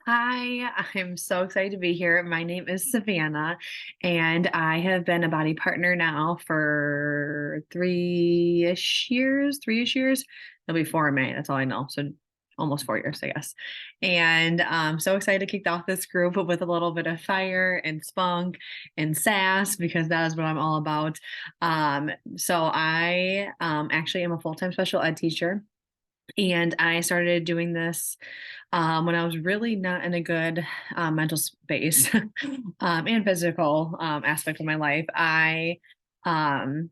Hi, I'm so excited to be here. My name is Savannah, and I have been a body partner now for three-ish years. It'll be 4 in May. That's all I know. So almost 4 years, I guess. And I'm so excited to kick off this group with a little bit of fire and spunk and sass because that is what I'm all about. So I actually am a full-time special ed teacher. And I started doing this when I was really not in a good mental space and physical aspect of my life. I um,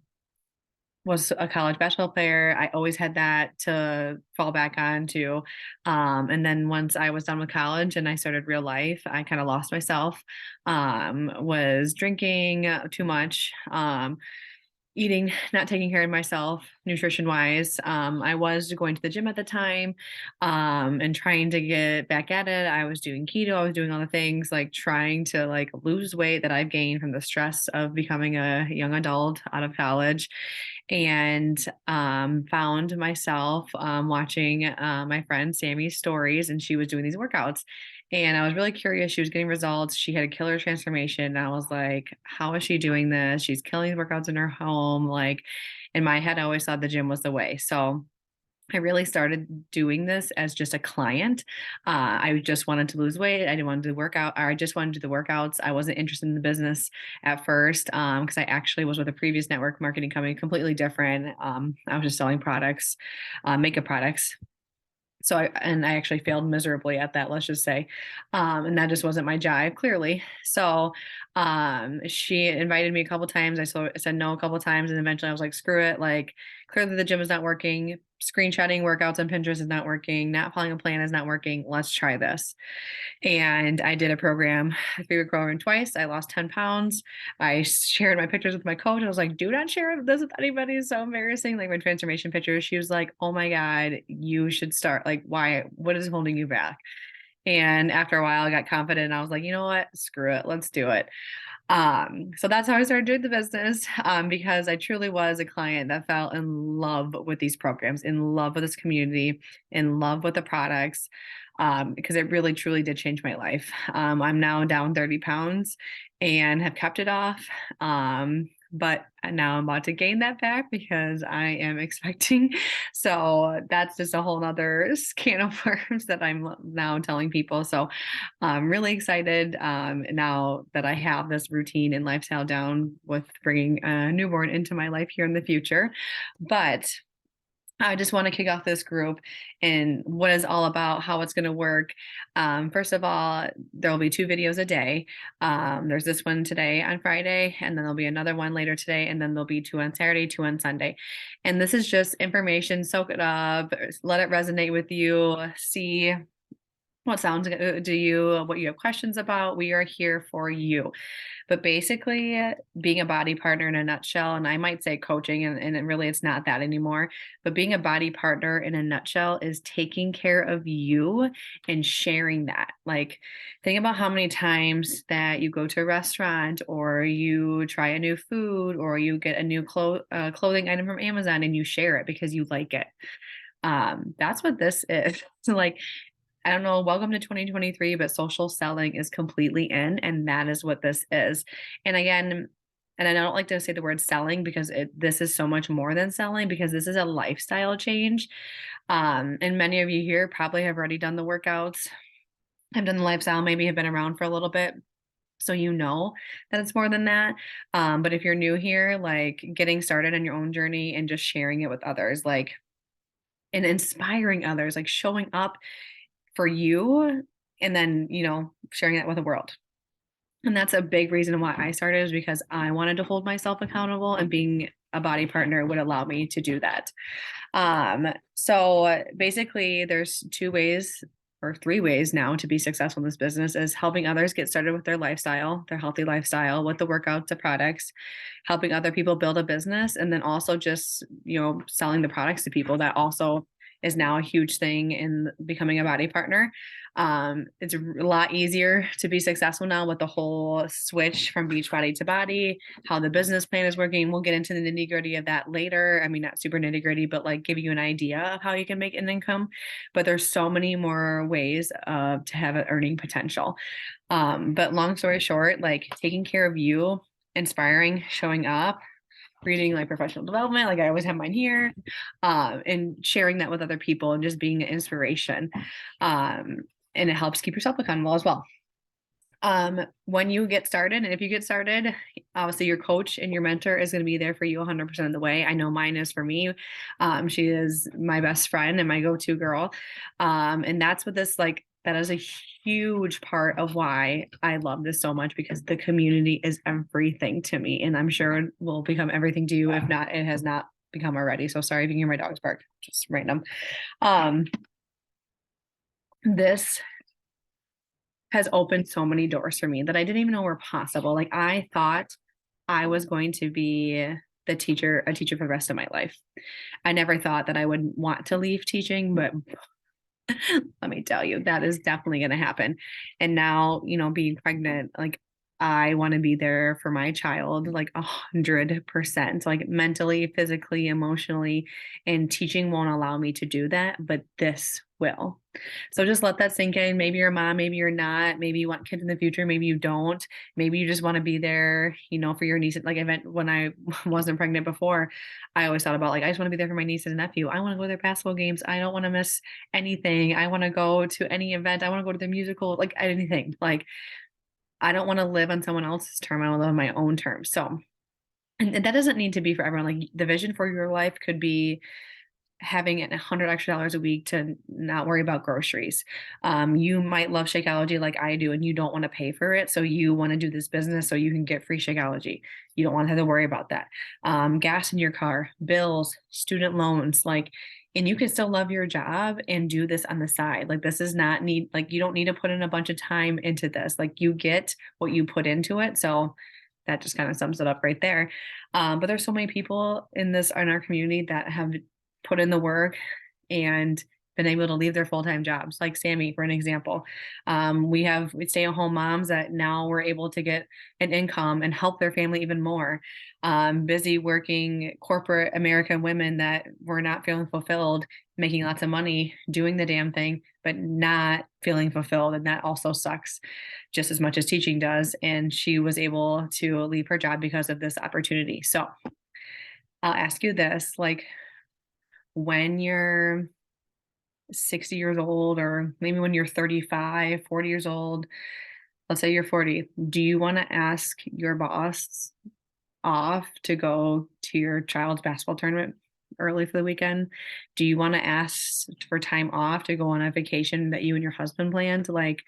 was a college basketball player. I always had that to fall back on to. And then once I was done with college and I started real life, I kind of lost myself, was drinking too much. Eating, not taking care of myself nutrition wise. I was going to the gym at the time, and trying to get back at it. I was doing keto, I was doing all the things like trying to like lose weight that I've gained from the stress of becoming a young adult out of college. And found myself watching my friend Sammy's stories, and she was doing these workouts. And I was really curious. She was getting results. She had a killer transformation. And I was like, how is she doing this? She's killing workouts in her home. Like in my head, I always thought the gym was the way. So I really started doing this as just a client. I just wanted to lose weight. I didn't want to do workout, or I just wanted to do the workouts. I wasn't interested in the business at first because I actually was with a previous network marketing company, completely different. I was just selling products, makeup products. I actually failed miserably at that, let's just say. And that just wasn't my jive, clearly. So she invited me a couple times. I said no a couple times. And eventually I was like, screw it. Like, clearly the gym is not working. Screenshotting workouts on Pinterest is not working. Not following a plan is not working. Let's try this. And I did a program, a 3-week program twice. I lost 10 pounds. I shared my pictures with my coach. I was like, do not share this with anybody. It's so embarrassing. Like my transformation pictures. She was like, oh my God, you should start. Like, why? What is holding you back? And after a while, I got confident and I was like, you know what? Screw it. Let's do it. So that's how I started doing the business, because I truly was a client that fell in love with these programs, in love with this community, in love with the products, because it really truly did change my life. I'm now down 30 pounds and have kept it off. But now I'm about to gain that back because I am expecting. So that's just a whole nother can of worms that I'm now telling people. So I'm really excited now that I have this routine and lifestyle down with bringing a newborn into my life here in the future. But I just want to kick off this group and what it's all about, how it's going to work. First of all, there will be 2 videos a day. There's this one today on Friday, and then there'll be another one later today, and then there'll be 2 on Saturday, 2 on Sunday. And this is just information, soak it up, let it resonate with you, see what sounds good to you, what you have questions about. We are here for you. But basically, being a body partner in a nutshell, and I might say coaching, and it really it's not that anymore, but being a body partner in a nutshell is taking care of you and sharing that. Like, think about how many times that you go to a restaurant or you try a new food or you get a new clothing item from Amazon and you share it because you like it. That's what this is. So like I don't know, welcome to 2023, but social selling is completely in, and that is what this is. And again, and I don't like to say the word selling because this is so much more than selling because this is a lifestyle change. And many of you here probably have already done the workouts, have done the lifestyle, maybe have been around for a little bit. So you know that it's more than that. But if you're new here, like getting started on your own journey and just sharing it with others, like and inspiring others, like showing up for you and then, sharing that with the world. And that's a big reason why I started is because I wanted to hold myself accountable and being a body partner would allow me to do that. So basically there's 2 ways or 3 ways now to be successful in this business is helping others get started with their lifestyle, their healthy lifestyle, with the workouts, the products, helping other people build a business, and then also just, selling the products to people that also is now a huge thing in becoming a body partner. It's a lot easier to be successful now with the whole switch from Beachbody to Body, how the business plan is working. We'll get into the nitty gritty of that later. I mean, not super nitty gritty, but like give you an idea of how you can make an income. But there's so many more ways to have an earning potential. But long story short, like taking care of you, inspiring, showing up, reading like professional development, like I always have mine here, and sharing that with other people and just being an inspiration. And it helps keep yourself accountable as well. When you get started, and if you get started, obviously your coach and your mentor is going to be there for you 100% of the way. I know mine is for me. She is my best friend and my go-to girl. And that's what this like, that is a huge part of why I love this so much, because the community is everything to me. And I'm sure it will become everything to you. If not, it has not become already. So sorry if you can hear my dogs bark, just random. This has opened so many doors for me that I didn't even know were possible. Like I thought I was going to be a teacher for the rest of my life. I never thought that I would want to leave teaching, but let me tell you, that is definitely going to happen. And now, being pregnant, like I want to be there for my child, like 100%, like mentally, physically, emotionally, and teaching won't allow me to do that, but this will. So just let that sink in. Maybe you're a mom, maybe you're not, maybe you want kids in the future, maybe you don't, maybe you just want to be there, for your niece. Like when I wasn't pregnant before, I always thought about like, I just want to be there for my niece and nephew. I want to go to their basketball games. I don't want to miss anything. I want to go to any event. I want to go to the musical, like anything. Like I don't want to live on someone else's term. I want to live on my own terms. So, and that doesn't need to be for everyone. Like the vision for your life could be having $100 extra a week to not worry about groceries. You might love Shakeology like I do, and you don't want to pay for it. So you want to do this business so you can get free Shakeology. You don't want to have to worry about that. Gas in your car, bills, student loans, and you can still love your job and do this on the side. Like this is not you don't need to put in a bunch of time into this. Like you get what you put into it. So that just kind of sums it up right there. But there's so many people in our community that have put in the work and been able to leave their full-time jobs, like Sammy, for an example. We stay-at-home moms that now we're able to get an income and help their family even more. Busy working corporate American women that were not feeling fulfilled, making lots of money, doing the damn thing, but not feeling fulfilled. And that also sucks just as much as teaching does. And she was able to leave her job because of this opportunity. So I'll ask you this, when you're 60 years old, or maybe when you're 35, 40 years old, let's say you're 40, do you want to ask your boss off to go to your child's basketball tournament early for the weekend? Do you want to ask for time off to go on a vacation that you and your husband planned? Like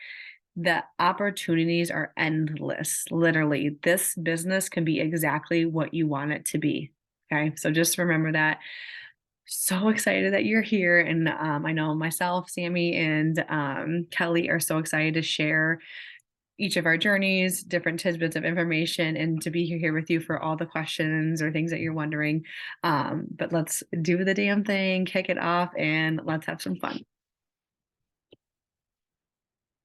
the opportunities are endless. Literally, this business can be exactly what you want it to be. Okay. So just remember that. So excited that you're here. And I know myself, Sammy, and Kelly are so excited to share each of our journeys, different tidbits of information, and to be here with you for all the questions or things that you're wondering. But let's do the damn thing, kick it off, and let's have some fun.